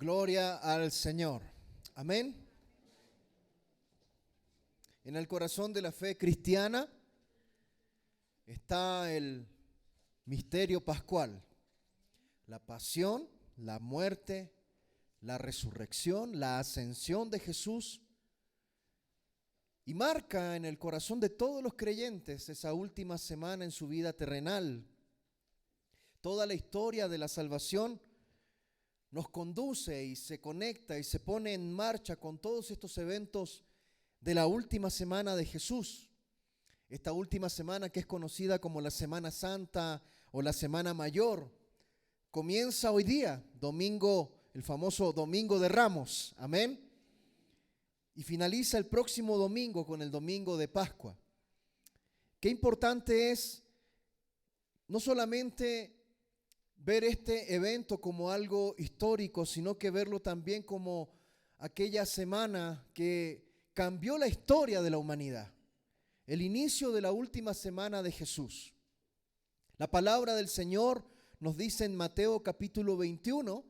Gloria al Señor. Amén. En el corazón de la fe cristiana está el misterio pascual, la pasión, la muerte, la resurrección, la ascensión de Jesús, y marca en el corazón de todos los creyentes esa última semana en su vida terrenal. Toda la historia de la salvación nos conduce y se conecta y se pone en marcha con todos estos eventos de la última semana de Jesús. Esta última semana, que es conocida como la Semana Santa o la Semana Mayor, comienza hoy día, domingo, el famoso Domingo de Ramos, amén, y finaliza el próximo domingo con el Domingo de Pascua. Qué importante es no solamente ver este evento como algo histórico, sino que verlo también como aquella semana que cambió la historia de la humanidad, el inicio de la última semana de Jesús. La palabra del Señor nos dice en Mateo capítulo 21,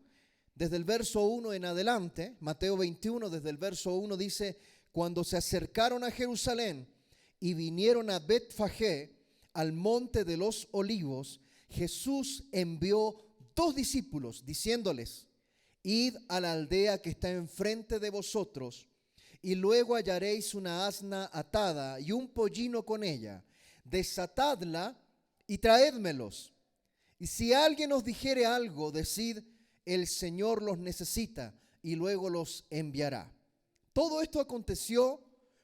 desde el verso 1 en adelante, Mateo 21 desde el verso 1 dice: cuando se acercaron a Jerusalén y vinieron a Betfagé, al monte de los olivos, Jesús envió 2 discípulos, diciéndoles: id a la aldea que está enfrente de vosotros, y luego hallaréis una asna atada y un pollino con ella. Desatadla y traédmelos. Y si alguien os dijere algo, decid: el Señor los necesita, y luego los enviará. Todo esto aconteció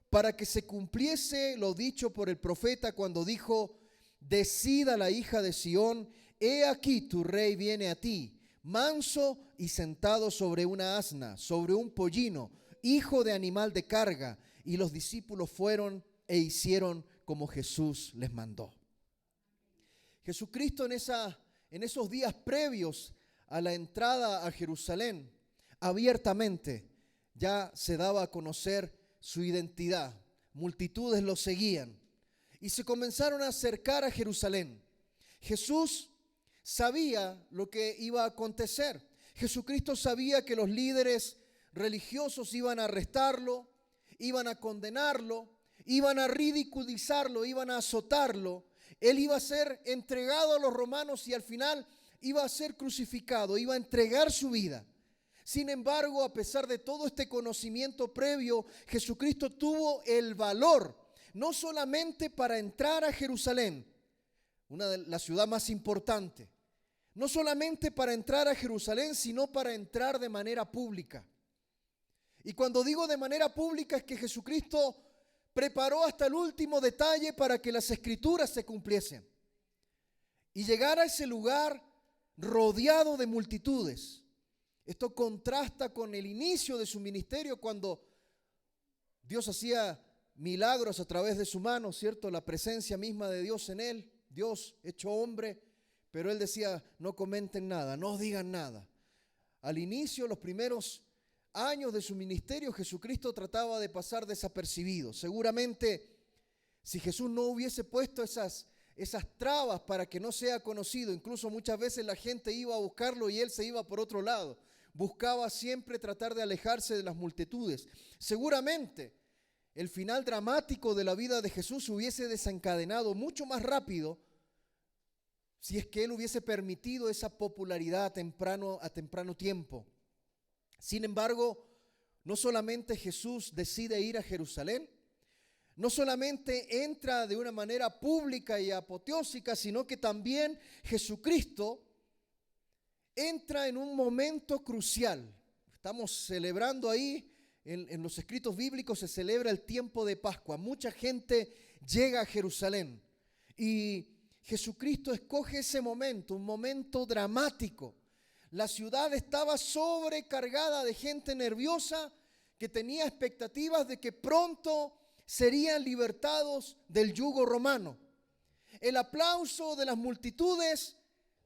para que se cumpliese lo dicho por el profeta cuando dijo: decid a la hija de Sión, he aquí tu rey viene a ti, manso y sentado sobre una asna, sobre un pollino, hijo de animal de carga. Y los discípulos fueron e hicieron como Jesús les mandó. Jesucristo en esos días previos a la entrada a Jerusalén, abiertamente ya se daba a conocer su identidad. Multitudes lo seguían y se comenzaron a acercar a Jerusalén. Jesús sabía lo que iba a acontecer. Jesucristo sabía que los líderes religiosos iban a arrestarlo, iban a condenarlo, iban a ridiculizarlo, iban a azotarlo. Él iba a ser entregado a los romanos y al final iba a ser crucificado, iba a entregar su vida. Sin embargo, a pesar de todo este conocimiento previo, Jesucristo tuvo el valor no solamente para entrar a Jerusalén, la ciudad más importante, no solamente para entrar a Jerusalén, sino para entrar de manera pública. Y cuando digo de manera pública es que Jesucristo preparó hasta el último detalle para que las Escrituras se cumpliesen. Y llegar a ese lugar rodeado de multitudes. Esto contrasta con el inicio de su ministerio, cuando Dios hacía milagros a través de su mano, ¿cierto? La presencia misma de Dios en él, Dios hecho hombre, pero él decía: no comenten nada, no digan nada. Al inicio, los primeros años de su ministerio, Jesucristo trataba de pasar desapercibido. Seguramente, si Jesús no hubiese puesto esas trabas para que no sea conocido, incluso muchas veces la gente iba a buscarlo y él se iba por otro lado. Buscaba siempre tratar de alejarse de las multitudes. Seguramente el final dramático de la vida de Jesús hubiese desencadenado mucho más rápido si es que él hubiese permitido esa popularidad a temprano tiempo. Sin embargo, no solamente Jesús decide ir a Jerusalén, no solamente entra de una manera pública y apoteósica, sino que también Jesucristo entra en un momento crucial. Estamos celebrando ahí, en los escritos bíblicos se celebra el tiempo de Pascua. Mucha gente llega a Jerusalén y Jesucristo escoge ese momento, un momento dramático. La ciudad estaba sobrecargada de gente nerviosa que tenía expectativas de que pronto serían libertados del yugo romano. El aplauso de las multitudes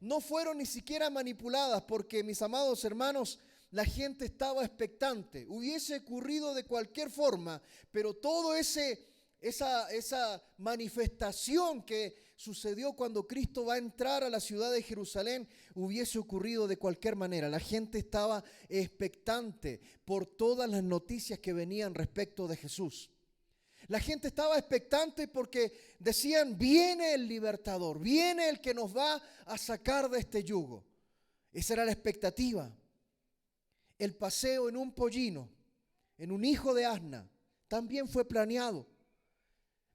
no fueron ni siquiera manipuladas, porque, mis amados hermanos, la gente estaba expectante. Hubiese ocurrido de cualquier forma, pero todo esa manifestación que sucedió cuando Cristo va a entrar a la ciudad de Jerusalén hubiese ocurrido de cualquier manera. La gente estaba expectante por todas las noticias que venían respecto de Jesús. La gente estaba expectante porque decían, viene el libertador, viene el que nos va a sacar de este yugo. Esa era la expectativa. El paseo en un pollino, en un hijo de asna, también fue planeado.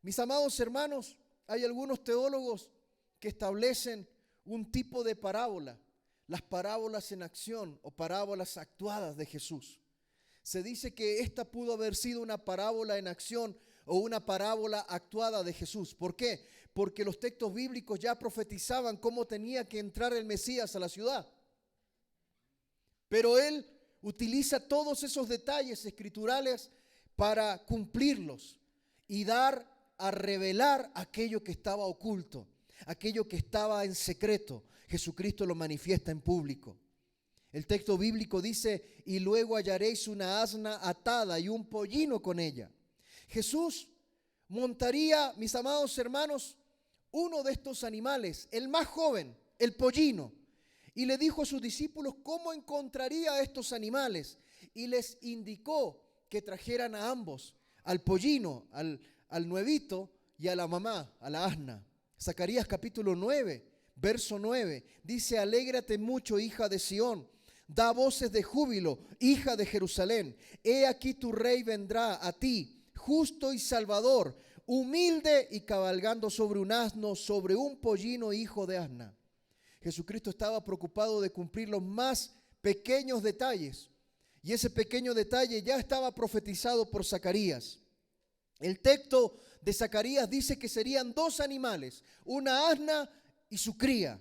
Mis amados hermanos, hay algunos teólogos que establecen un tipo de parábola, las parábolas en acción o parábolas actuadas de Jesús. Se dice que esta pudo haber sido una parábola en acción o una parábola actuada de Jesús. ¿Por qué? Porque los textos bíblicos ya profetizaban cómo tenía que entrar el Mesías a la ciudad. Pero él utiliza todos esos detalles escriturales para cumplirlos y dar a revelar aquello que estaba oculto, aquello que estaba en secreto. Jesucristo lo manifiesta en público. El texto bíblico dice, y luego hallaréis una asna atada y un pollino con ella. Jesús montaría, mis amados hermanos, uno de estos animales, el más joven, el pollino, y le dijo a sus discípulos cómo encontraría a estos animales, y les indicó que trajeran a ambos, al pollino, al nuevito y a la mamá, a la asna. Zacarías capítulo 9, verso 9, dice, alégrate mucho, hija de Sión, da voces de júbilo, hija de Jerusalén, he aquí tu rey vendrá a ti, justo y salvador, humilde y cabalgando sobre un asno, sobre un pollino hijo de asna. Jesucristo estaba preocupado de cumplir los más pequeños detalles, y ese pequeño detalle ya estaba profetizado por Zacarías. El texto de Zacarías dice que serían dos animales, una asna y su cría.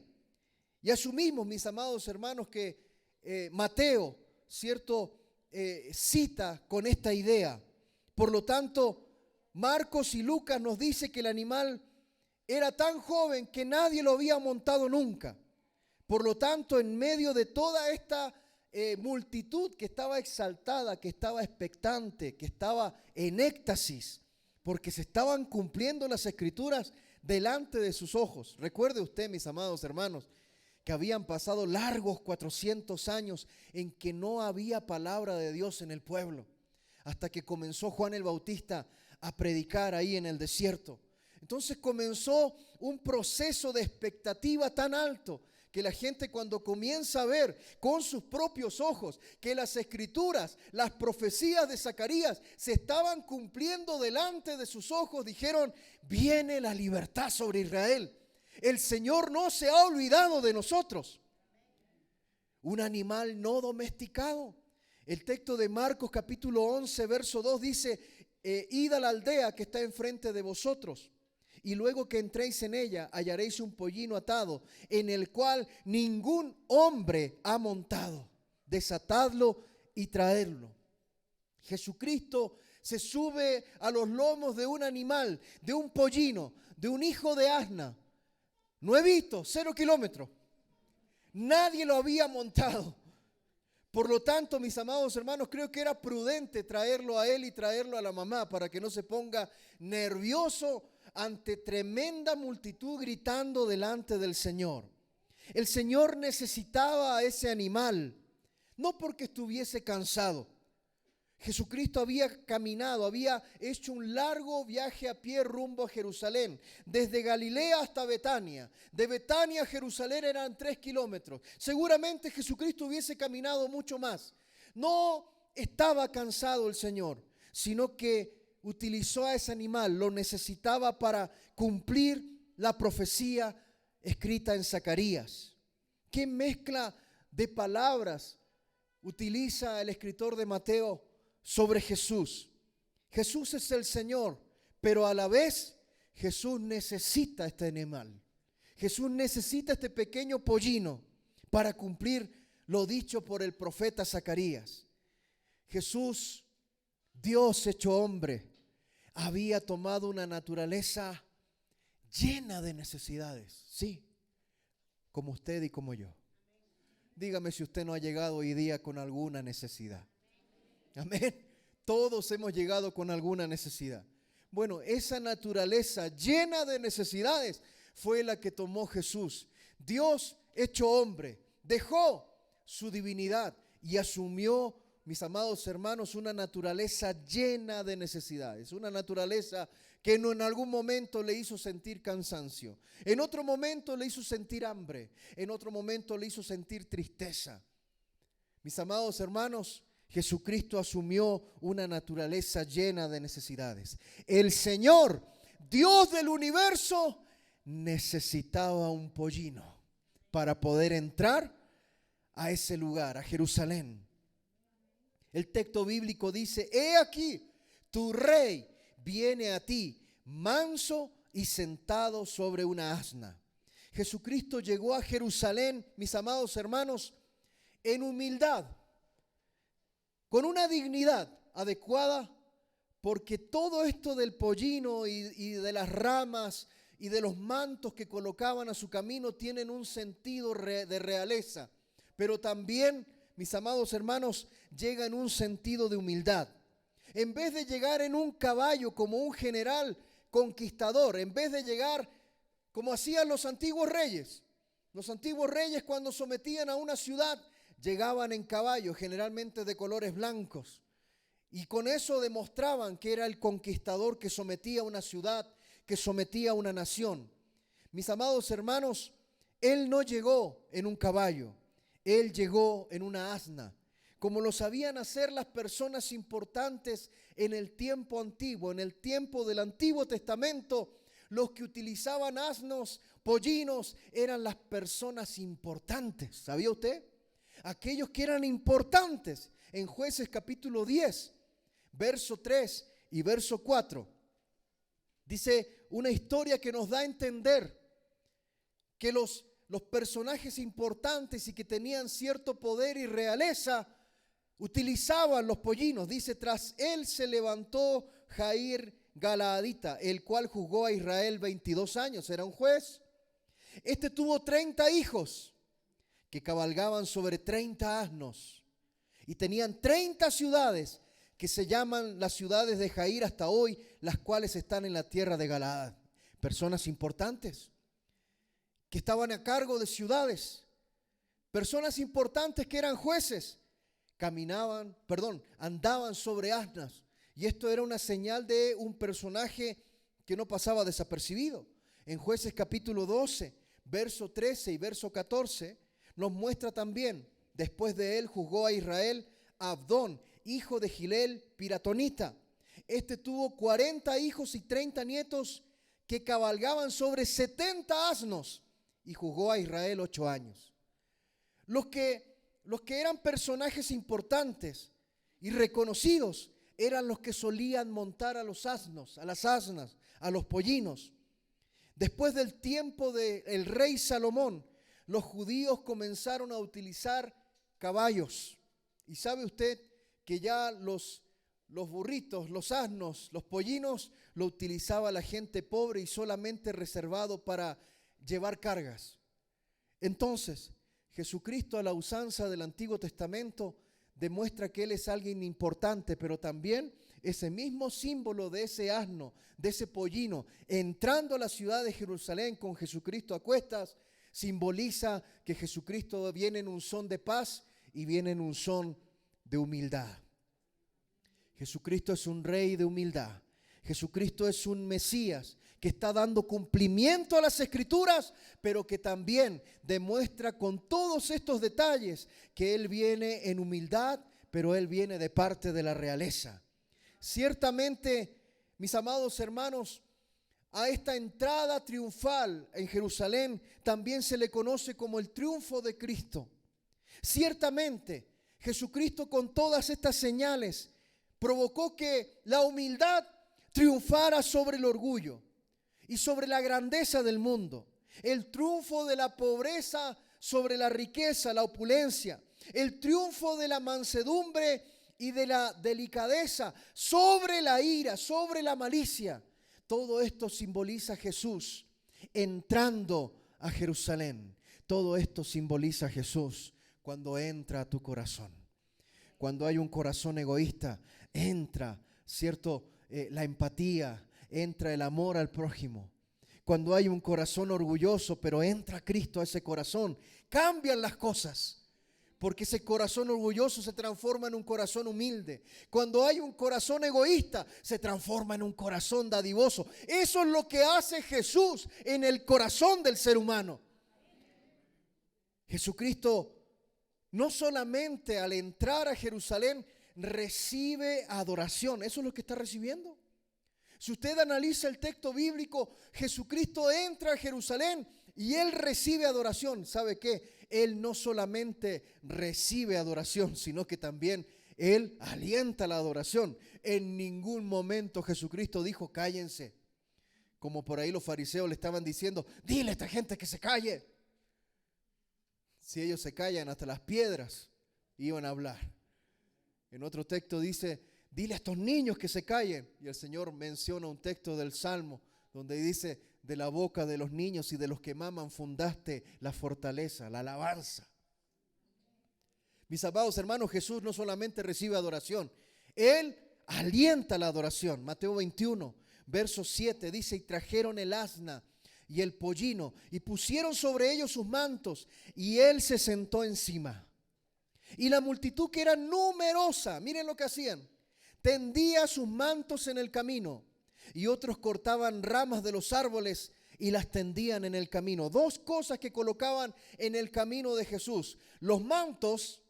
Y asumimos, mis amados hermanos, que Mateo, ¿cierto?, cita con esta idea. Por lo tanto, Marcos y Lucas nos dice que el animal era tan joven que nadie lo había montado nunca. Por lo tanto, en medio de toda esta multitud que estaba exaltada, que estaba expectante, que estaba en éxtasis, porque se estaban cumpliendo las escrituras delante de sus ojos. Recuerde usted, mis amados hermanos, que habían pasado largos 400 años en que no había palabra de Dios en el pueblo, hasta que comenzó Juan el Bautista a predicar ahí en el desierto. Entonces comenzó un proceso de expectativa tan alto que la gente, cuando comienza a ver con sus propios ojos que las escrituras, las profecías de Zacarías se estaban cumpliendo delante de sus ojos, dijeron, viene la libertad sobre Israel. El Señor no se ha olvidado de nosotros. Un animal no domesticado. El texto de Marcos capítulo 11, verso 2 dice, id a la aldea que está enfrente de vosotros, y luego que entréis en ella, hallaréis un pollino atado, en el cual ningún hombre ha montado. Desatadlo y traedlo. Jesucristo se sube a los lomos de un animal, de un pollino, de un hijo de asna, nuevito, 0 kilómetros. Nadie lo había montado. Por lo tanto, mis amados hermanos, creo que era prudente traerlo a él y traerlo a la mamá para que no se ponga nervioso ante tremenda multitud gritando delante del Señor. El Señor necesitaba a ese animal, no porque estuviese cansado. Jesucristo había caminado, había hecho un largo viaje a pie rumbo a Jerusalén, desde Galilea hasta Betania. De Betania a Jerusalén eran 3 kilómetros. Seguramente Jesucristo hubiese caminado mucho más. No estaba cansado el Señor, sino que utilizó a ese animal, lo necesitaba para cumplir la profecía escrita en Zacarías. ¿Qué mezcla de palabras utiliza el escritor de Mateo sobre Jesús? Jesús es el Señor, pero a la vez Jesús necesita este animal. Jesús necesita este pequeño pollino para cumplir lo dicho por el profeta Zacarías. Jesús, Dios hecho hombre, había tomado una naturaleza llena de necesidades, sí, como usted y como yo. Dígame si usted no ha llegado hoy día con alguna necesidad. Amén. Todos hemos llegado con alguna necesidad. Bueno, esa naturaleza llena de necesidades fue la que tomó Jesús. Dios hecho hombre dejó su divinidad y asumió, mis amados hermanos, una naturaleza llena de necesidades, una naturaleza que en algún momento le hizo sentir cansancio, en otro momento le hizo sentir hambre, en otro momento le hizo sentir tristeza. Mis amados hermanos, Jesucristo asumió una naturaleza llena de necesidades. El Señor, Dios del universo, necesitaba un pollino para poder entrar a ese lugar, a Jerusalén. El texto bíblico dice: he aquí, tu rey viene a ti, manso y sentado sobre una asna. Jesucristo llegó a Jerusalén, mis amados hermanos, en humildad, con una dignidad adecuada, porque todo esto del pollino y de las ramas y de los mantos que colocaban a su camino tienen un sentido de realeza, pero también, mis amados hermanos, llega en un sentido de humildad. En vez de llegar en un caballo como un general conquistador, en vez de llegar como hacían los antiguos reyes cuando sometían a una ciudad, llegaban en caballo, generalmente de colores blancos, y con eso demostraban que era el conquistador que sometía a una ciudad, que sometía a una nación. Mis amados hermanos, Él no llegó en un caballo, Él llegó en una asna, como lo sabían hacer las personas importantes en el tiempo antiguo. En el tiempo del Antiguo Testamento, los que utilizaban asnos, pollinos, eran las personas importantes. ¿Sabía usted? Aquellos que eran importantes. En Jueces capítulo 10, verso 3 y verso 4, dice una historia que nos da a entender que los personajes importantes y que tenían cierto poder y realeza utilizaban los pollinos. Dice: tras él se levantó Jair Galaadita, el cual juzgó a Israel 22 años, era un juez. Este tuvo 30 hijos que cabalgaban sobre 30 asnos y tenían 30 ciudades que se llaman las ciudades de Jair hasta hoy, las cuales están en la tierra de Galaad. Personas importantes que estaban a cargo de ciudades, personas importantes que eran jueces, andaban sobre asnas, y esto era una señal de un personaje que no pasaba desapercibido. En Jueces capítulo 12, verso 13 y verso 14, nos muestra también: después de él juzgó a Israel Abdón, hijo de Gilel Piratonita. Este tuvo 40 hijos y 30 nietos que cabalgaban sobre 70 asnos, y juzgó a Israel 8 años. Los que eran personajes importantes y reconocidos eran los que solían montar a los asnos, a las asnas, a los pollinos. Después del tiempo del rey Salomón, los judíos comenzaron a utilizar caballos. Y sabe usted que ya los burritos, los asnos, los pollinos, lo utilizaba la gente pobre y solamente reservado para llevar cargas. Entonces, Jesucristo, a la usanza del Antiguo Testamento, demuestra que Él es alguien importante, pero también ese mismo símbolo de ese asno, de ese pollino, entrando a la ciudad de Jerusalén con Jesucristo a cuestas, simboliza que Jesucristo viene en un son de paz y viene en un son de humildad. Jesucristo es un rey de humildad. Jesucristo es un Mesías que está dando cumplimiento a las Escrituras, pero que también demuestra con todos estos detalles que Él viene en humildad, pero Él viene de parte de la realeza. Ciertamente, mis amados hermanos, a esta entrada triunfal en Jerusalén también se le conoce como el triunfo de Cristo. Ciertamente, Jesucristo, con todas estas señales, provocó que la humildad triunfara sobre el orgullo y sobre la grandeza del mundo. El triunfo de la pobreza sobre la riqueza, la opulencia. El triunfo de la mansedumbre y de la delicadeza sobre la ira, sobre la malicia. Todo esto simboliza a Jesús entrando a Jerusalén. Todo esto simboliza a Jesús cuando entra a tu corazón. Cuando hay un corazón egoísta, entra, ¿cierto? La empatía, entra el amor al prójimo. Cuando hay un corazón orgulloso, pero entra Cristo a ese corazón, cambian las cosas. Porque ese corazón orgulloso se transforma en un corazón humilde. Cuando hay un corazón egoísta, se transforma en un corazón dadivoso. Eso es lo que hace Jesús en el corazón del ser humano. Jesucristo no solamente al entrar a Jerusalén recibe adoración. Eso es lo que está recibiendo. Si usted analiza el texto bíblico, Jesucristo entra a Jerusalén y Él recibe adoración. ¿Sabe qué? Él no solamente recibe adoración, sino que también Él alienta la adoración. En ningún momento Jesucristo dijo, cállense. Como por ahí los fariseos le estaban diciendo, dile a esta gente que se calle. Si ellos se callan, hasta las piedras iban a hablar. En otro texto dice, dile a estos niños que se callen. Y el Señor menciona un texto del Salmo donde dice, de la boca de los niños y de los que maman fundaste la fortaleza, la alabanza. Mis amados hermanos, Jesús no solamente recibe adoración, Él alienta la adoración. Mateo 21, verso 7 dice, y trajeron el asna y el pollino y pusieron sobre ellos sus mantos y Él se sentó encima. Y la multitud, que era numerosa, miren lo que hacían, tendía sus mantos en el camino. Y otros cortaban ramas de los árboles y las tendían en el camino. Dos cosas que colocaban en el camino de Jesús: los mantos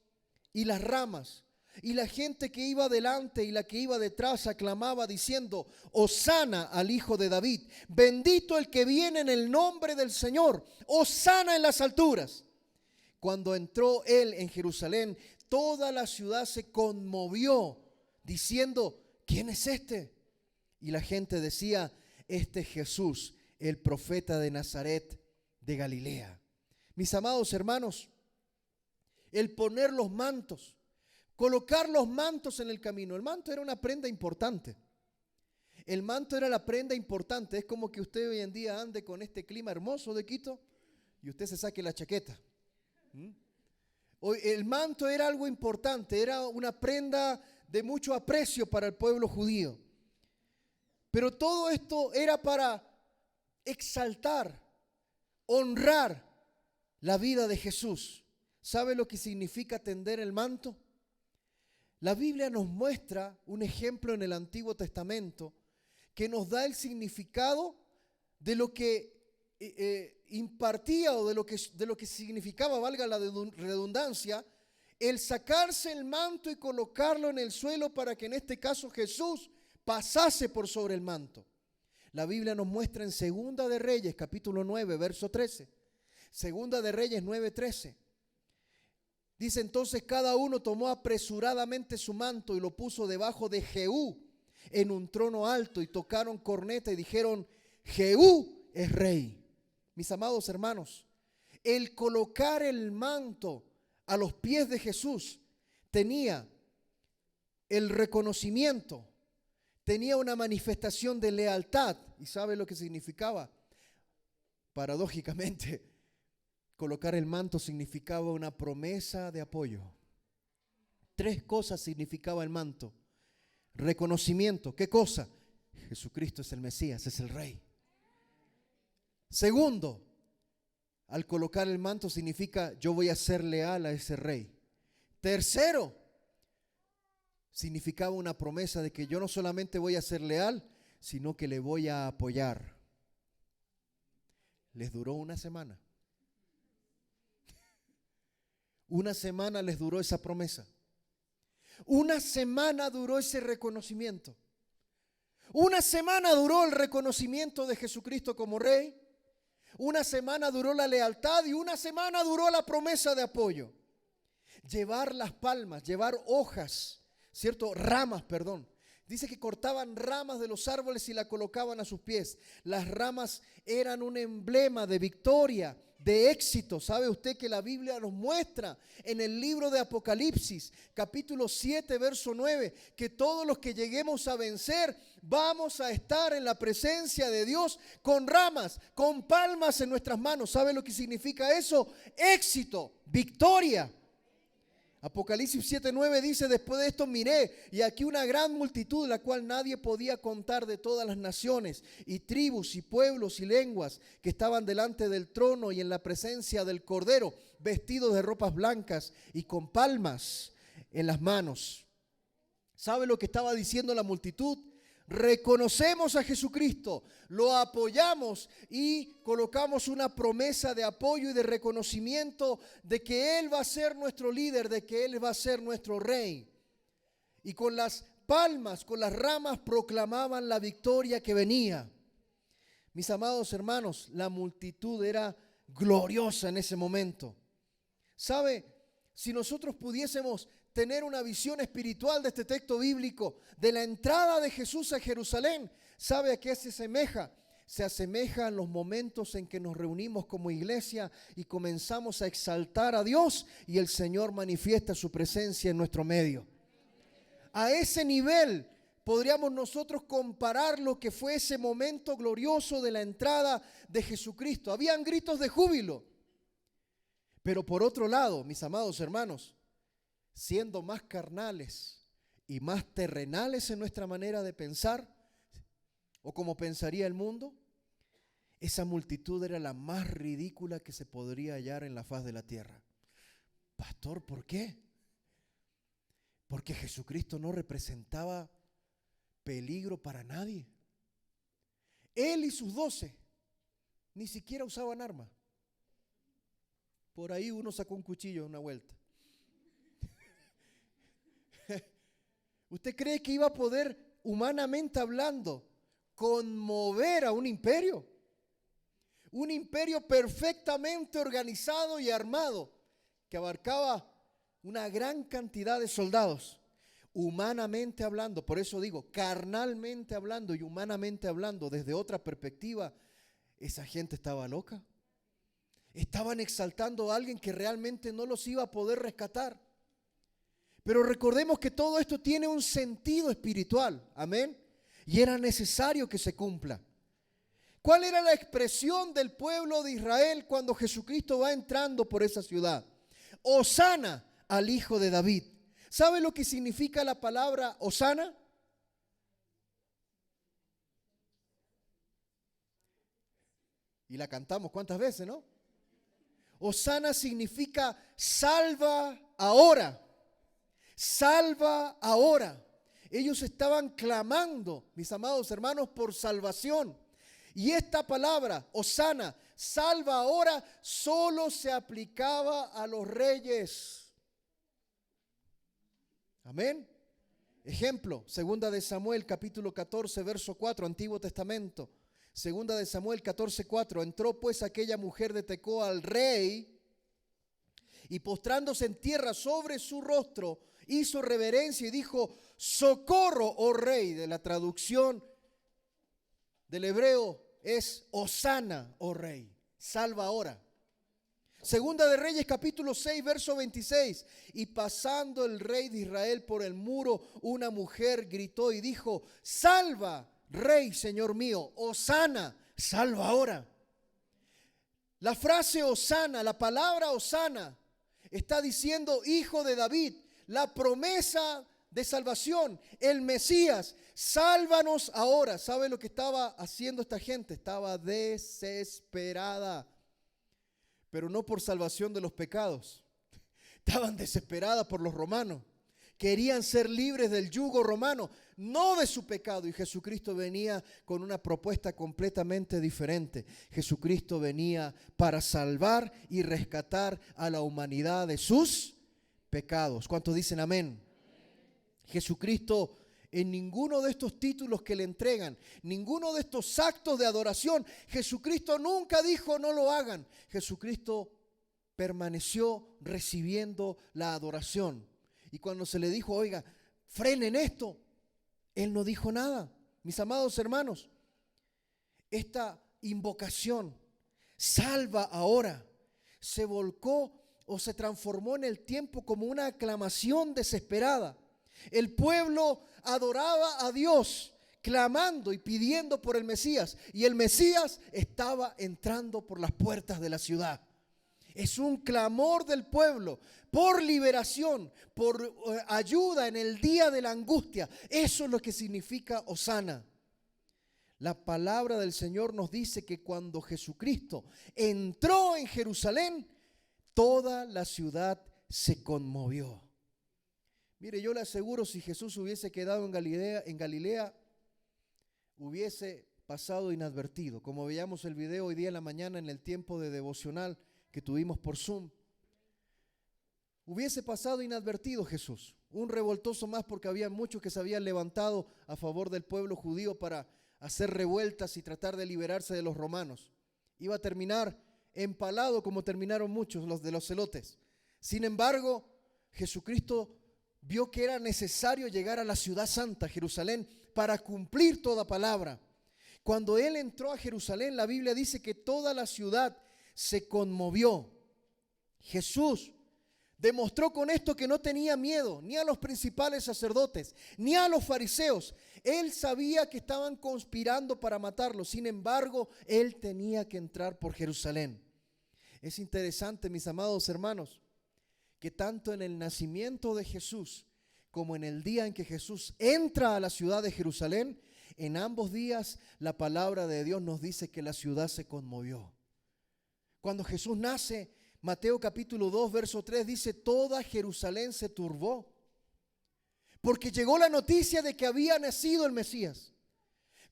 y las ramas. Y la gente que iba delante y la que iba detrás aclamaba diciendo, Hosana al Hijo de David, bendito el que viene en el nombre del Señor, Hosana en las alturas. Cuando entró Él en Jerusalén, toda la ciudad se conmovió diciendo, ¿quién es este? Y la gente decía, este es Jesús, el profeta de Nazaret de Galilea. Mis amados hermanos, el poner los mantos, colocar los mantos en el camino. El manto era una prenda importante. El manto era la prenda importante. Es como que usted hoy en día ande con este clima hermoso de Quito y usted se saque la chaqueta. Hoy el manto era algo importante, era una prenda de mucho aprecio para el pueblo judío. Pero todo esto era para exaltar, honrar la vida de Jesús. ¿Sabe lo que significa tender el manto? La Biblia nos muestra un ejemplo en el Antiguo Testamento que nos da el significado de lo que impartía o de lo que significaba, valga la redundancia, el sacarse el manto y colocarlo en el suelo para que en este caso Jesús pasase por sobre el manto. La Biblia nos muestra en Segunda de Reyes, capítulo 9, verso 13. Segunda de Reyes 9:13. Dice, entonces cada uno tomó apresuradamente su manto y lo puso debajo de Jehú en un trono alto, y tocaron corneta y dijeron, Jehú es rey. Mis amados hermanos, el colocar el manto a los pies de Jesús tenía el reconocimiento, tenía una manifestación de lealtad. ¿Y sabe lo que significaba? Paradójicamente, colocar el manto significaba una promesa de apoyo. Tres cosas significaba el manto. Reconocimiento. ¿Qué cosa? Jesucristo es el Mesías, es el Rey. Segundo, al colocar el manto significa yo voy a ser leal a ese Rey. Tercero, significaba una promesa de que yo no solamente voy a ser leal, sino que le voy a apoyar. Les duró una semana. Una semana les duró esa promesa. Una semana duró ese reconocimiento. Una semana duró el reconocimiento de Jesucristo como Rey. Una semana duró la lealtad y una semana duró la promesa de apoyo. Llevar las palmas, llevar hojas, ¿cierto? Ramas, perdón. Dice que cortaban ramas de los árboles y la colocaban a sus pies. Las ramas eran un emblema de victoria, de éxito. ¿Sabe usted que la Biblia nos muestra en el libro de Apocalipsis, capítulo 7, verso 9, que todos los que lleguemos a vencer vamos a estar en la presencia de Dios con ramas, con palmas en nuestras manos? ¿Sabe lo que significa eso? Éxito, victoria. Apocalipsis 7:9 dice: después de esto miré, y aquí una gran multitud, la cual nadie podía contar, de todas las naciones y tribus y pueblos y lenguas, que estaban delante del trono y en la presencia del Cordero, vestidos de ropas blancas y con palmas en las manos. ¿Sabe lo que estaba diciendo la multitud? Reconocemos a Jesucristo, lo apoyamos y colocamos una promesa de apoyo y de reconocimiento de que Él va a ser nuestro líder, de que Él va a ser nuestro rey. Y con las palmas, con las ramas, proclamaban la victoria que venía. Mis amados hermanos, la multitud era gloriosa en ese momento. ¿Sabe? Si nosotros pudiésemos tener una visión espiritual de este texto bíblico, de la entrada de Jesús a Jerusalén, ¿sabe a qué se asemeja? Se asemeja a los momentos en que nos reunimos como iglesia y comenzamos a exaltar a Dios y el Señor manifiesta su presencia en nuestro medio. A ese nivel podríamos nosotros comparar lo que fue ese momento glorioso de la entrada de Jesucristo. Habían gritos de júbilo, pero por otro lado, mis amados hermanos, siendo más carnales y más terrenales en nuestra manera de pensar, o como pensaría el mundo, esa multitud era la más ridícula que se podría hallar en la faz de la tierra. Pastor, ¿por qué? Porque Jesucristo no representaba peligro para nadie. Él y sus 12 ni siquiera usaban armas. Por ahí uno sacó un cuchillo en una vuelta. ¿Usted cree que iba a poder, humanamente hablando, conmover a un imperio? Un imperio perfectamente organizado y armado, que abarcaba una gran cantidad de soldados. Humanamente hablando, por eso digo, carnalmente hablando y humanamente hablando, desde otra perspectiva, esa gente estaba loca. Estaban exaltando a alguien que realmente no los iba a poder rescatar. Pero recordemos que todo esto tiene un sentido espiritual, amén, y era necesario que se cumpla. ¿Cuál era la expresión del pueblo de Israel cuando Jesucristo va entrando por esa ciudad? Hosana al Hijo de David. ¿Sabe lo que significa la palabra Hosana? Y la cantamos cuántas veces, ¿no? Hosana significa salva ahora. Salva ahora. Ellos estaban clamando, mis amados hermanos, por salvación. Y esta palabra, Hosana, salva ahora, solo se aplicaba a los reyes. Amén. Ejemplo, segunda de Samuel, capítulo 14, verso 4, Antiguo Testamento. Segunda de Samuel 14:4. Entró pues aquella mujer de Tecoa al rey y postrándose en tierra sobre su rostro, hizo reverencia y dijo: socorro, oh rey. De la traducción del hebreo es Hosana, oh rey. Salva ahora. Segunda de Reyes capítulo 6 verso 26. Y pasando el rey de Israel por el muro, una mujer gritó y dijo: salva, rey, señor mío. Hosana, salva ahora. La frase Hosana, la palabra Hosana, está diciendo hijo de David, la promesa de salvación, el Mesías, sálvanos ahora. ¿Sabe lo que estaba haciendo esta gente? Estaba desesperada, pero no por salvación de los pecados. Estaban desesperadas por los romanos. Querían ser libres del yugo romano, no de su pecado. Y Jesucristo venía con una propuesta completamente diferente. Jesucristo venía para salvar y rescatar a la humanidad de sus pecados. ¿Cuántos dicen amén? Jesucristo, en ninguno de estos títulos que le entregan, ninguno de estos actos de adoración, Jesucristo nunca dijo no lo hagan. Jesucristo permaneció recibiendo la adoración. Y cuando se le dijo, oiga, frenen esto, Él no dijo nada. Mis amados hermanos, esta invocación, salva ahora, se volcó o se transformó en el tiempo como una aclamación desesperada. El pueblo adoraba a Dios, clamando y pidiendo por el Mesías. Y el Mesías estaba entrando por las puertas de la ciudad. Es un clamor del pueblo por liberación, por ayuda en el día de la angustia. Eso es lo que significa Hosana. La palabra del Señor nos dice que cuando Jesucristo entró en Jerusalén, toda la ciudad se conmovió. Mire, yo le aseguro, si Jesús hubiese quedado en Galilea, hubiese pasado inadvertido. Como veíamos el video hoy día en la mañana en el tiempo de devocional que tuvimos por Zoom, hubiese pasado inadvertido Jesús. Un revoltoso más, porque había muchos que se habían levantado a favor del pueblo judío para hacer revueltas y tratar de liberarse de los romanos. Iba a terminar empalado como terminaron muchos los de los celotes. Sin embargo, Jesucristo vio que era necesario llegar a la ciudad santa, Jerusalén, para cumplir toda palabra. Cuando Él entró a Jerusalén, la Biblia dice que toda la ciudad se conmovió. Jesús demostró con esto que no tenía miedo ni a los principales sacerdotes, ni a los fariseos. Él sabía que estaban conspirando para matarlo. Sin embargo, Él tenía que entrar por Jerusalén. Es interesante, mis amados hermanos, que tanto en el nacimiento de Jesús como en el día en que Jesús entra a la ciudad de Jerusalén, en ambos días la palabra de Dios nos dice que la ciudad se conmovió. Cuando Jesús nace, Mateo capítulo 2, verso 3 dice: toda Jerusalén se turbó, porque llegó la noticia de que había nacido el Mesías.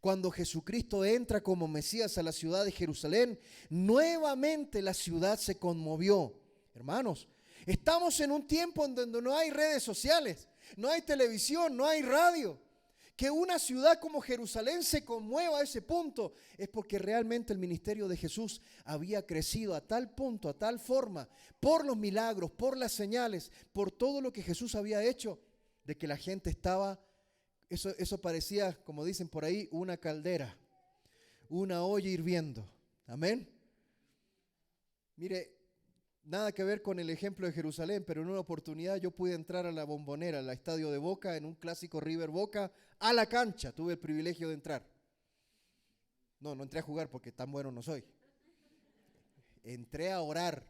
Cuando Jesucristo entra como Mesías a la ciudad de Jerusalén, nuevamente la ciudad se conmovió. Hermanos, estamos en un tiempo en donde no hay redes sociales, no hay televisión, no hay radio. Que una ciudad como Jerusalén se conmueva a ese punto es porque realmente el ministerio de Jesús había crecido a tal punto, a tal forma, por los milagros, por las señales, por todo lo que Jesús había hecho, de que la gente estaba, eso parecía, como dicen por ahí, una caldera, una olla hirviendo. Amén. Mire, nada que ver con el ejemplo de Jerusalén, pero en una oportunidad yo pude entrar a la Bombonera, al estadio de Boca, en un clásico River Boca, a la cancha. Tuve el privilegio de entrar. No entré a jugar porque tan bueno no soy. Entré a orar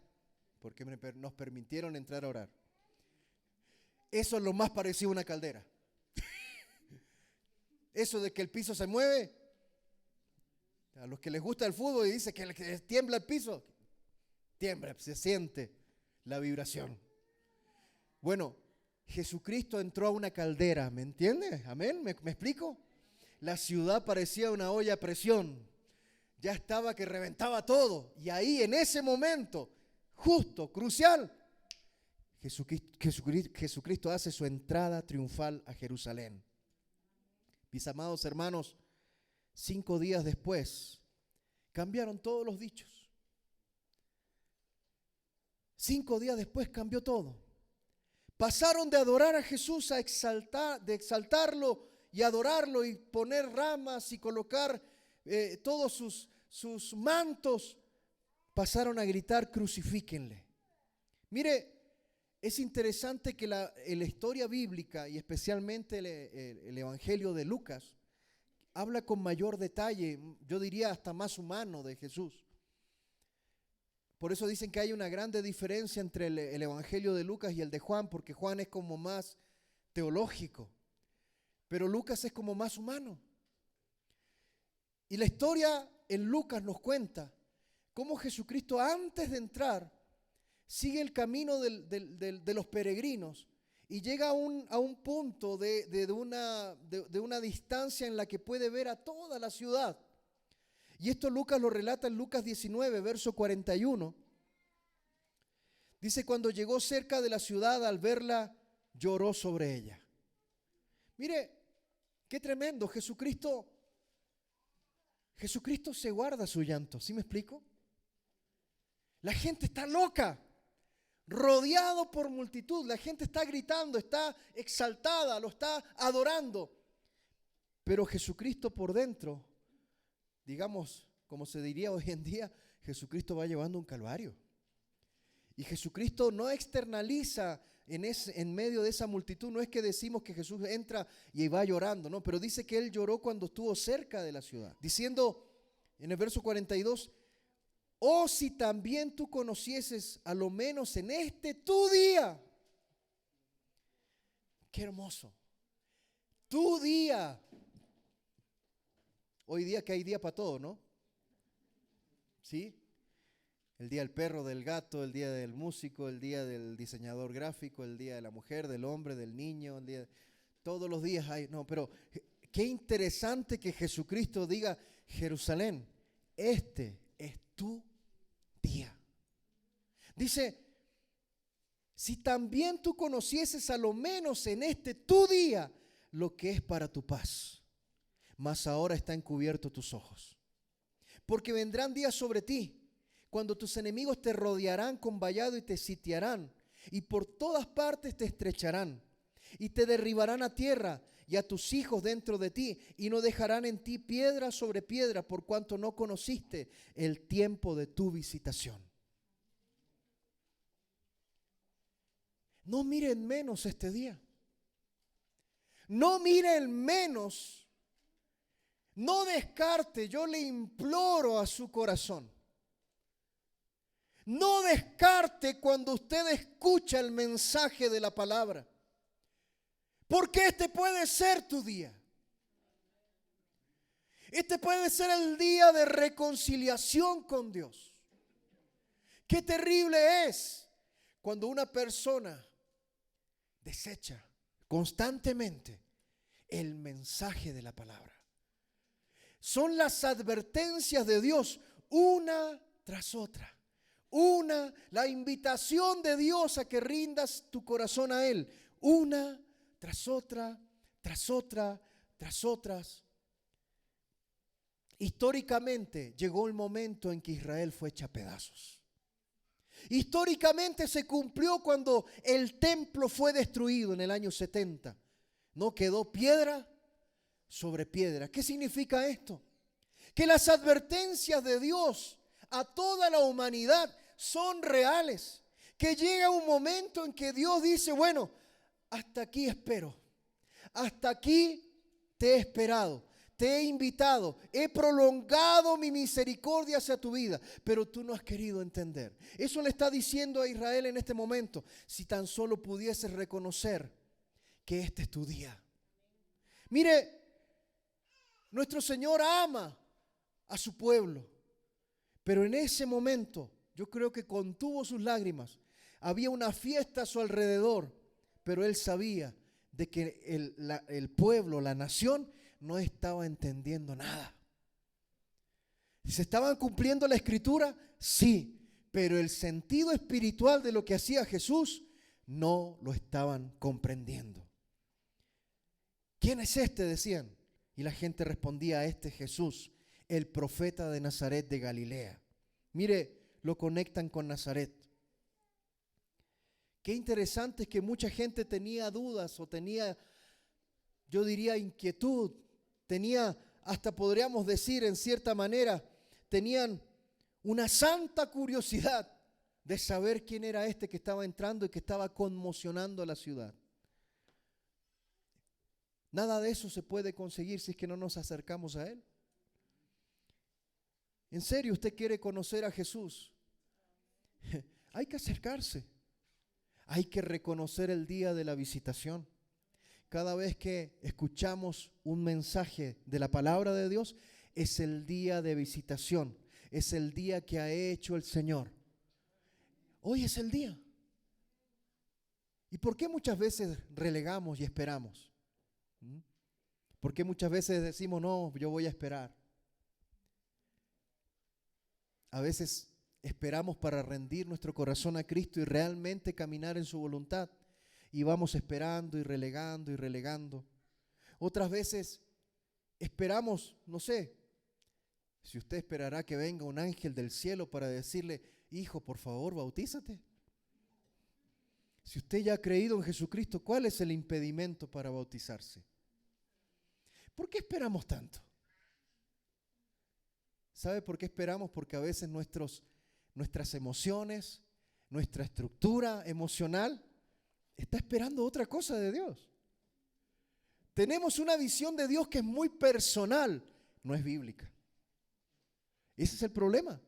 porque nos permitieron entrar a orar. Eso es lo más parecido a una caldera. Eso de que el piso se mueve, a los que les gusta el fútbol y dice que tiembla el piso, tiembla, se siente la vibración. Bueno, Jesucristo entró a una caldera, ¿me entiendes? Amén, ¿me explico? La ciudad parecía una olla a presión, ya estaba que reventaba todo, y ahí en ese momento, justo, crucial, Jesucristo hace su entrada triunfal a Jerusalén. Mis amados hermanos, 5 días después, cambiaron todos los dichos. 5 días después cambió todo. Pasaron de adorar a Jesús a de exaltarlo y adorarlo y poner ramas y colocar todos sus mantos. Pasaron a gritar: crucifíquenle. Mire, es interesante que la historia bíblica y especialmente el Evangelio de Lucas habla con mayor detalle, yo diría hasta más humano, de Jesús. Por eso dicen que hay una grande diferencia entre el Evangelio de Lucas y el de Juan, porque Juan es como más teológico, pero Lucas es como más humano. Y la historia en Lucas nos cuenta cómo Jesucristo, antes de entrar, sigue el camino de los peregrinos y llega a un punto de una distancia en la que puede ver a toda la ciudad. Y esto Lucas lo relata en Lucas 19, verso 41. Dice: cuando llegó cerca de la ciudad, al verla, lloró sobre ella. Mire, qué tremendo. Jesucristo se guarda su llanto. ¿Sí me explico? La gente está loca, rodeado por multitud. La gente está gritando, está exaltada, lo está adorando. Pero Jesucristo por dentro, digamos, como se diría hoy en día, Jesucristo va llevando un calvario. Y Jesucristo no externaliza en medio de esa multitud. No es que decimos que Jesús entra y va llorando, no, pero dice que Él lloró cuando estuvo cerca de la ciudad, diciendo en el verso 42: Oh, si también tú conocieses a lo menos en este tu día. Qué hermoso. Tu día. Hoy día que hay día para todo, ¿no? ¿Sí? El día del perro, del gato, el día del músico, el día del diseñador gráfico, el día de la mujer, del hombre, del niño, el día... Todos los días hay... No, pero qué interesante que Jesucristo diga, Jerusalén, este es tu día. Dice, si también tú conocieses a lo menos en este tu día lo que es para tu paz, mas ahora está encubierto tus ojos. Porque vendrán días sobre ti, cuando tus enemigos te rodearán con vallado y te sitiarán, y por todas partes te estrecharán, y te derribarán a tierra, y a tus hijos dentro de ti, y no dejarán en ti piedra sobre piedra, por cuanto no conociste el tiempo de tu visitación. No miren menos este día. No miren menos. No descarte, yo le imploro a su corazón. No descarte cuando usted escucha el mensaje de la palabra. Porque este puede ser tu día. Este puede ser el día de reconciliación con Dios. Qué terrible es cuando una persona desecha constantemente el mensaje de la palabra. Son las advertencias de Dios una tras otra. La invitación de Dios a que rindas tu corazón a Él. Una tras otra, tras otra, tras otras. Históricamente llegó el momento en que Israel fue hecha a pedazos. Históricamente se cumplió cuando el templo fue destruido en el año 70. No quedó piedra sobre piedra. ¿Qué significa esto? Que las advertencias de Dios a toda la humanidad son reales. Que llega un momento en que Dios dice, bueno, hasta aquí espero. Hasta aquí te he esperado. Te he invitado, he prolongado mi misericordia hacia tu vida, pero tú no has querido entender. Eso le está diciendo a Israel en este momento. Si tan solo pudieses reconocer que este es tu día. Mire, nuestro Señor ama a su pueblo, pero en ese momento yo creo que contuvo sus lágrimas. Había una fiesta a su alrededor, pero Él sabía de que el pueblo, la nación, no estaba entendiendo nada. ¿Se estaban cumpliendo la escritura? Sí, pero el sentido espiritual de lo que hacía Jesús no lo estaban comprendiendo. ¿Quién es este?, decían. Y la gente respondía, a este Jesús, el profeta de Nazaret de Galilea. Mire, lo conectan con Nazaret. Qué interesante es que mucha gente tenía dudas o tenía, yo diría, inquietud. Tenía, hasta podríamos decir en cierta manera, tenían una santa curiosidad de saber quién era este que estaba entrando y que estaba conmocionando a la ciudad. Nada de eso se puede conseguir si es que no nos acercamos a Él. ¿En serio usted quiere conocer a Jesús? Hay que acercarse. Hay que reconocer el día de la visitación. Cada vez que escuchamos un mensaje de la palabra de Dios, es el día de visitación. Es el día que ha hecho el Señor. Hoy es el día. ¿Y por qué muchas veces relegamos y esperamos? ¿Por qué muchas veces decimos, no, yo voy a esperar? A veces esperamos para rendir nuestro corazón a Cristo y realmente caminar en su voluntad. Y vamos esperando y relegando y relegando. Otras veces esperamos, no sé, si usted esperará que venga un ángel del cielo para decirle, hijo, por favor, bautízate. Si usted ya ha creído en Jesucristo, ¿cuál es el impedimento para bautizarse? ¿Por qué esperamos tanto? ¿Sabe por qué esperamos? Porque a veces nuestras emociones, nuestra estructura emocional está esperando otra cosa de Dios. Tenemos una visión de Dios que es muy personal, no es bíblica. Ese es el problema,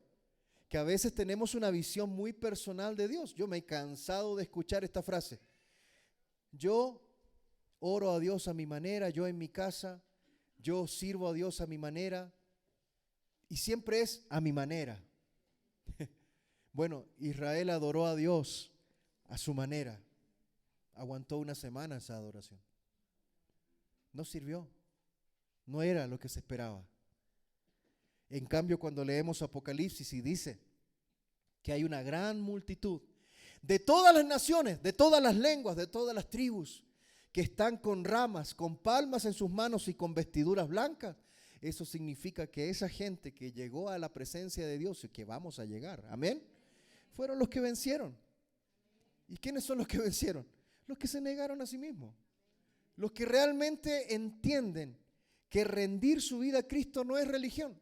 que a veces tenemos una visión muy personal de Dios. Yo me he cansado de escuchar esta frase. Yo oro a Dios a mi manera, yo en mi casa, yo sirvo a Dios a mi manera, y siempre es a mi manera. Bueno, Israel adoró a Dios a su manera. Aguantó una semana esa adoración. No sirvió. No era lo que se esperaba. En cambio, cuando leemos Apocalipsis y dice que hay una gran multitud de todas las naciones, de todas las lenguas, de todas las tribus, que están con ramas, con palmas en sus manos y con vestiduras blancas, eso significa que esa gente que llegó a la presencia de Dios y que vamos a llegar, amén, fueron los que vencieron. ¿Y quiénes son los que vencieron? Los que se negaron a sí mismos. Los que realmente entienden que rendir su vida a Cristo no es religión.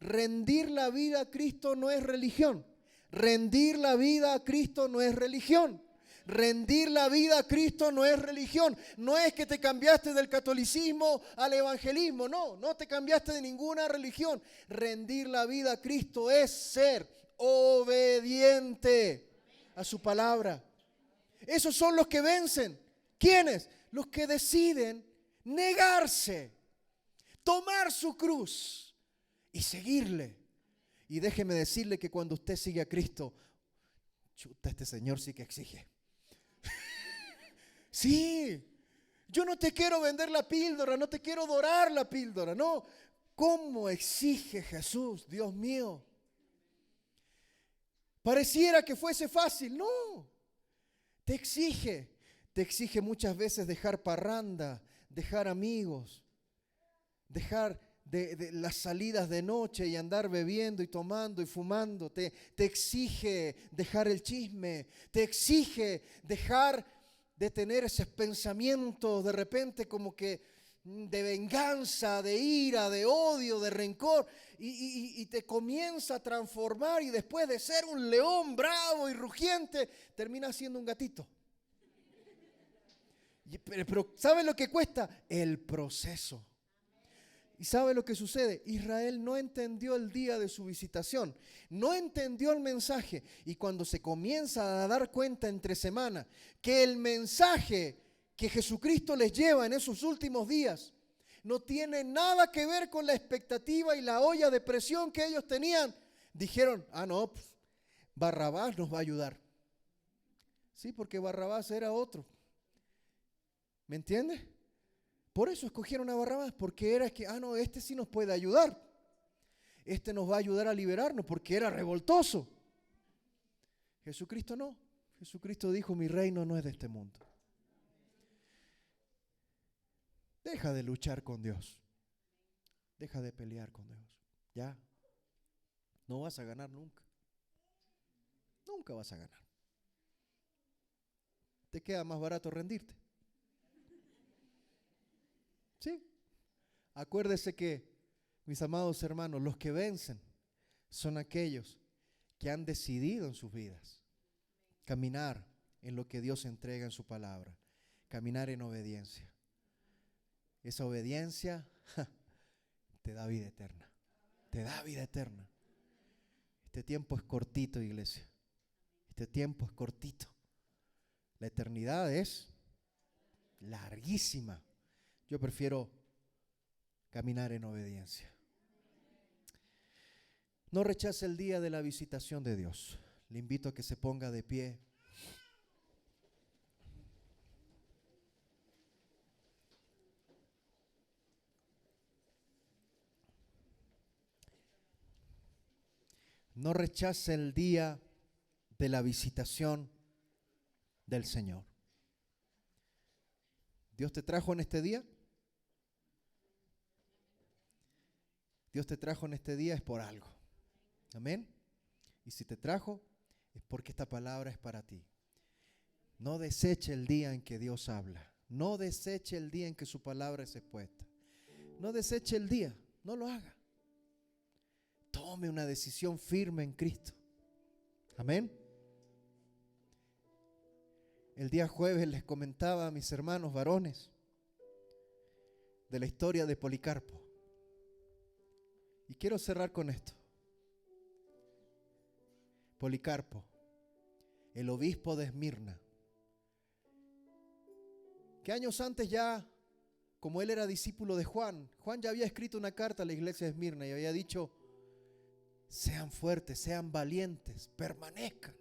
Rendir la vida a Cristo no es religión. Rendir la vida a Cristo no es religión. Rendir la vida a Cristo no es religión. No es que te cambiaste del catolicismo al evangelismo. No, no te cambiaste de ninguna religión. Rendir la vida a Cristo es ser obediente a su palabra. Esos son los que vencen. ¿Quiénes? Los que deciden negarse, tomar su cruz y seguirle. Y déjeme decirle que cuando usted sigue a Cristo, chuta, este Señor sí que exige. Sí, yo no te quiero vender la píldora, no te quiero dorar la píldora, no. ¿Cómo exige Jesús, Dios mío? Pareciera que fuese fácil, no. Te exige muchas veces dejar parranda, dejar amigos, dejar de las salidas de noche y andar bebiendo y tomando y fumando. Te exige dejar el chisme, te exige dejar de tener esos pensamientos de repente como que de venganza, de ira, de odio, de rencor, y te comienza a transformar, y después de ser un león bravo y rugiente, termina siendo un gatito. Pero ¿sabe lo que cuesta? El proceso. ¿Y sabe lo que sucede? Israel no entendió el día de su visitación, no entendió el mensaje, y cuando se comienza a dar cuenta entre semana que el mensaje que Jesucristo les lleva en esos últimos días no tiene nada que ver con la expectativa y la olla de presión que ellos tenían, dijeron, no, pues, Barrabás nos va a ayudar. Sí, porque Barrabás era otro. ¿Me entiendes? Por eso escogieron a Barrabás, porque era que, este sí nos puede ayudar. Este nos va a ayudar a liberarnos, porque era revoltoso. Jesucristo no. Jesucristo dijo, mi reino no es de este mundo. Deja de luchar con Dios. Deja de pelear con Dios. Ya. No vas a ganar nunca. Nunca vas a ganar. Te queda más barato rendirte. Sí. Acuérdese que, mis amados hermanos, los que vencen son aquellos que han decidido en sus vidas caminar en lo que Dios entrega en su palabra, caminar en obediencia. Esa obediencia te da vida eterna, te da vida eterna. Este tiempo es cortito, iglesia. Este tiempo es cortito. La eternidad es larguísima. Yo prefiero caminar en obediencia. No rechace el día de la visitación de Dios. Le invito a que se ponga de pie. No rechace el día de la visitación del Señor. ¿Dios te trajo en este día? Dios te trajo en este día es por algo. Amén. Y si te trajo es porque esta palabra es para ti. No deseche el día en que Dios habla. No deseche el día en que su palabra es expuesta. No deseche el día. No lo haga. Tome una decisión firme en Cristo. Amén. El día jueves les comentaba a mis hermanos varones de la historia de Policarpo. Y quiero cerrar con esto. Policarpo, el obispo de Esmirna, que años antes ya, como él era discípulo de Juan, Juan ya había escrito una carta a la iglesia de Esmirna y había dicho: sean fuertes, sean valientes, permanezcan.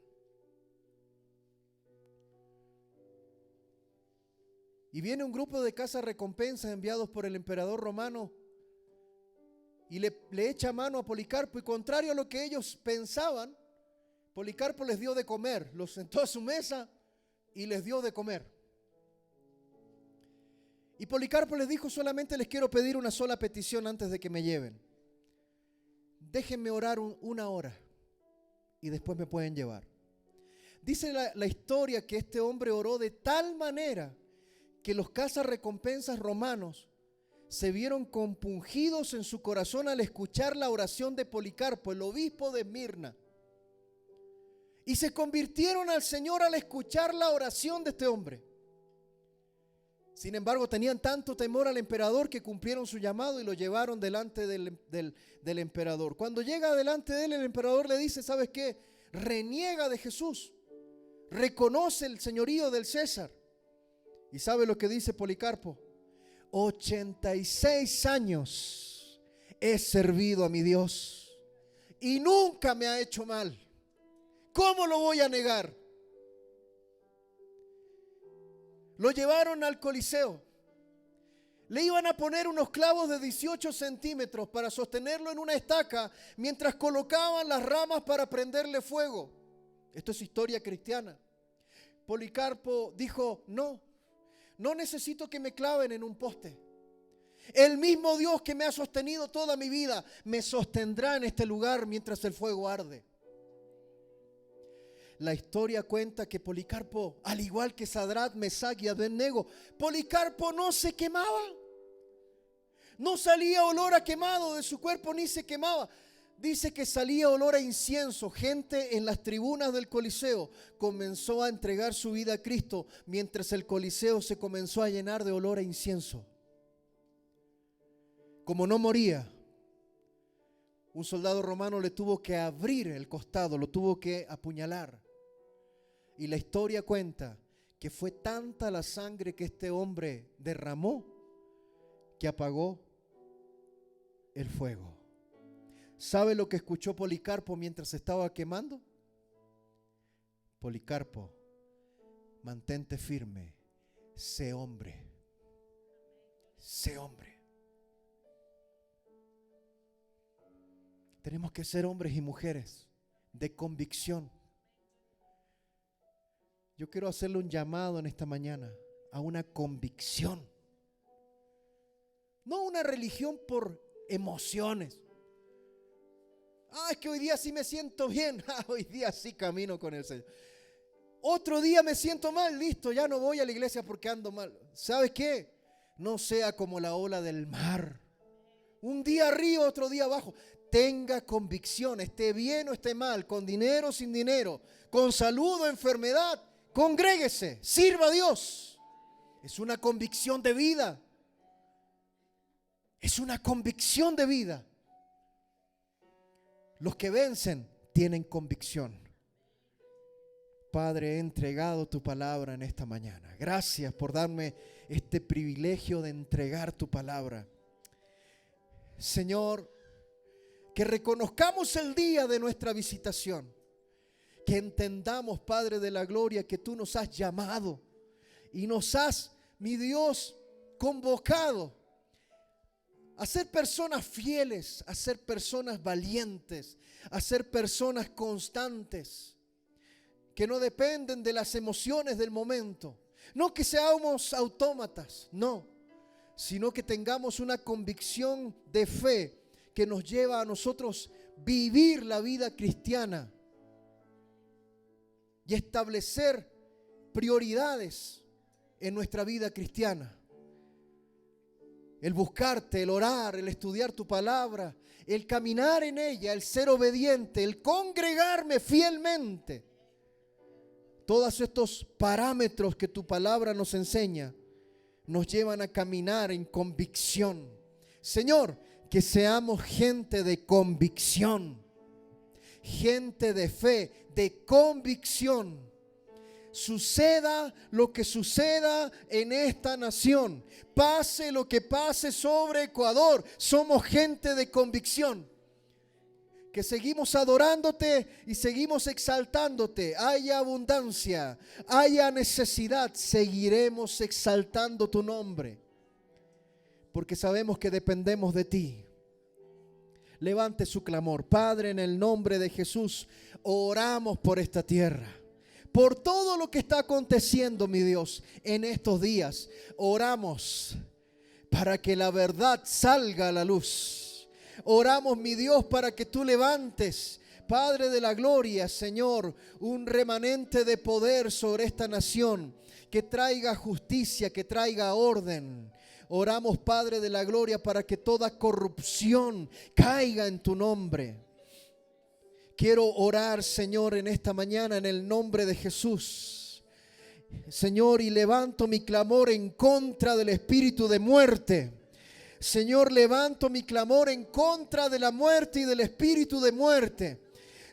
Y viene un grupo de cazarrecompensas enviados por el emperador romano y le echa mano a Policarpo, y contrario a lo que ellos pensaban, Policarpo les dio de comer, los sentó a su mesa y les dio de comer. Y Policarpo les dijo: solamente les quiero pedir una sola petición antes de que me lleven. Déjenme orar una hora y después me pueden llevar. Dice la historia que este hombre oró de tal manera que los cazarrecompensas romanos se vieron compungidos en su corazón al escuchar la oración de Policarpo, el obispo de Esmirna. Y se convirtieron al Señor al escuchar la oración de este hombre. Sin embargo, tenían tanto temor al emperador que cumplieron su llamado y lo llevaron delante del emperador. Cuando llega delante de él, el emperador le dice: ¿sabes qué? Reniega de Jesús. Reconoce el señorío del César. ¿Y sabe lo que dice Policarpo? 86 años he servido a mi Dios y nunca me ha hecho mal. ¿Cómo lo voy a negar? Lo llevaron al Coliseo. Le iban a poner unos clavos de 18 centímetros para sostenerlo en una estaca mientras colocaban las ramas para prenderle fuego. Esto es historia cristiana. Policarpo dijo: no necesito que me claven en un poste. El mismo Dios que me ha sostenido toda mi vida me sostendrá en este lugar mientras el fuego arde. La historia cuenta que Policarpo, al igual que Sadrach, Mesach y Abednego, Policarpo no se quemaba. No salía olor a quemado de su cuerpo, ni se quemaba. Dice que salía olor a incienso. Gente en las tribunas del Coliseo comenzó a entregar su vida a Cristo mientras el Coliseo se comenzó a llenar de olor a incienso. Como no moría, un soldado romano le tuvo que abrir el costado, lo tuvo que apuñalar. Y la historia cuenta que fue tanta la sangre que este hombre derramó que apagó el fuego. ¿Sabe lo que escuchó Policarpo mientras estaba quemando? Policarpo, mantente firme, sé hombre, sé hombre. Tenemos que ser hombres y mujeres de convicción. Yo quiero hacerle un llamado en esta mañana a una convicción. No una religión por emociones. Es que hoy día sí me siento bien. Hoy día sí camino con el Señor. Otro día me siento mal, listo, ya no voy a la iglesia porque ando mal. ¿Sabes qué? No sea como la ola del mar. Un día arriba, otro día abajo. Tenga convicción, esté bien o esté mal, con dinero o sin dinero, con salud o enfermedad. Congréguese, sirva a Dios. Es una convicción de vida. Es una convicción de vida. Los que vencen tienen convicción. Padre, he entregado tu palabra en esta mañana. Gracias por darme este privilegio de entregar tu palabra. Señor, que reconozcamos el día de nuestra visitación. Que entendamos, Padre de la gloria, que tú nos has llamado y nos has, mi Dios, convocado a ser personas fieles, a ser personas valientes, a ser personas constantes, que no dependen de las emociones del momento. No que seamos autómatas, no, sino que tengamos una convicción de fe que nos lleva a nosotros vivir la vida cristiana y establecer prioridades en nuestra vida cristiana. El buscarte, el orar, el estudiar tu palabra, el caminar en ella, el ser obediente, el congregarme fielmente. Todos estos parámetros que tu palabra nos enseña nos llevan a caminar en convicción. Señor, que seamos gente de convicción. gente de fe, de convicción. Suceda lo que suceda en esta nación, pase lo que pase sobre Ecuador, somos gente de convicción, que seguimos adorándote y seguimos exaltándote. Haya abundancia, haya necesidad, seguiremos exaltando tu nombre, porque sabemos que dependemos de ti. Levante su clamor. Padre, en el nombre de Jesús, oramos por esta tierra, por todo lo que está aconteciendo, mi Dios, en estos días. Oramos para que la verdad salga a la luz. Oramos, mi Dios, para que tú levantes, Padre de la gloria, Señor, un remanente de poder sobre esta nación, que traiga justicia, que traiga orden. Oramos, Padre de la gloria, para que toda corrupción caiga en tu nombre. Quiero orar, Señor, en esta mañana en el nombre de Jesús, Señor, y levanto mi clamor en contra del espíritu de muerte. Señor, levanto mi clamor en contra de la muerte y del espíritu de muerte.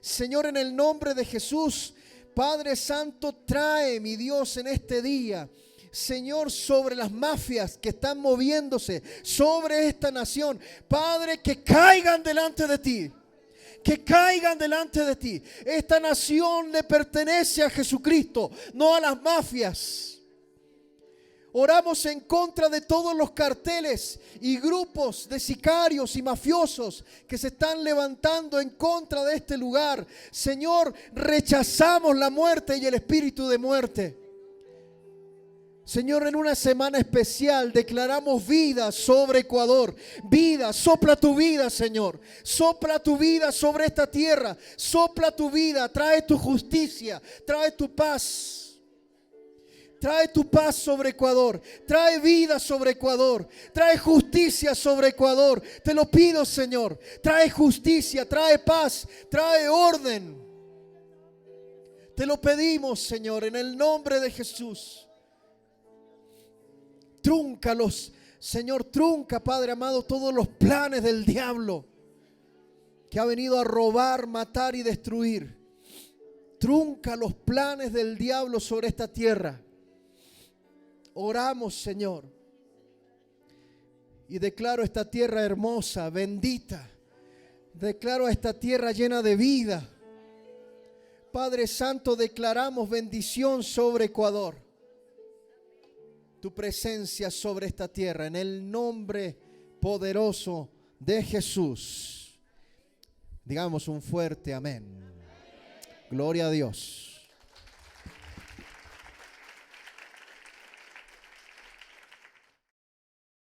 Señor, en el nombre de Jesús, Padre Santo, trae, mi Dios, en este día, Señor, sobre las mafias que están moviéndose sobre esta nación, Padre, que caigan delante de ti. Que caigan delante de ti. Esta nación le pertenece a Jesucristo, no a las mafias. Oramos en contra de todos los carteles y grupos de sicarios y mafiosos que se están levantando en contra de este lugar. Señor, rechazamos la muerte y el espíritu de muerte. Señor, en una semana especial declaramos vida sobre Ecuador. Vida, sopla tu vida, Señor. Sopla tu vida sobre esta tierra. Sopla tu vida, trae tu justicia, trae tu paz. Trae tu paz sobre Ecuador. Trae vida sobre Ecuador. Trae justicia sobre Ecuador. Te lo pido, Señor. Trae justicia, trae paz, trae orden. Te lo pedimos, Señor, en el nombre de Jesús. Trúncalos, Señor, trunca, Padre amado, todos los planes del diablo que ha venido a robar, matar y destruir. Trunca los planes del diablo sobre esta tierra. Oramos, Señor, y declaro esta tierra hermosa, bendita. Declaro a esta tierra llena de vida. Padre Santo, declaramos bendición sobre Ecuador. Tu presencia sobre esta tierra, en el nombre poderoso de Jesús. Digamos un fuerte amén. Gloria a Dios.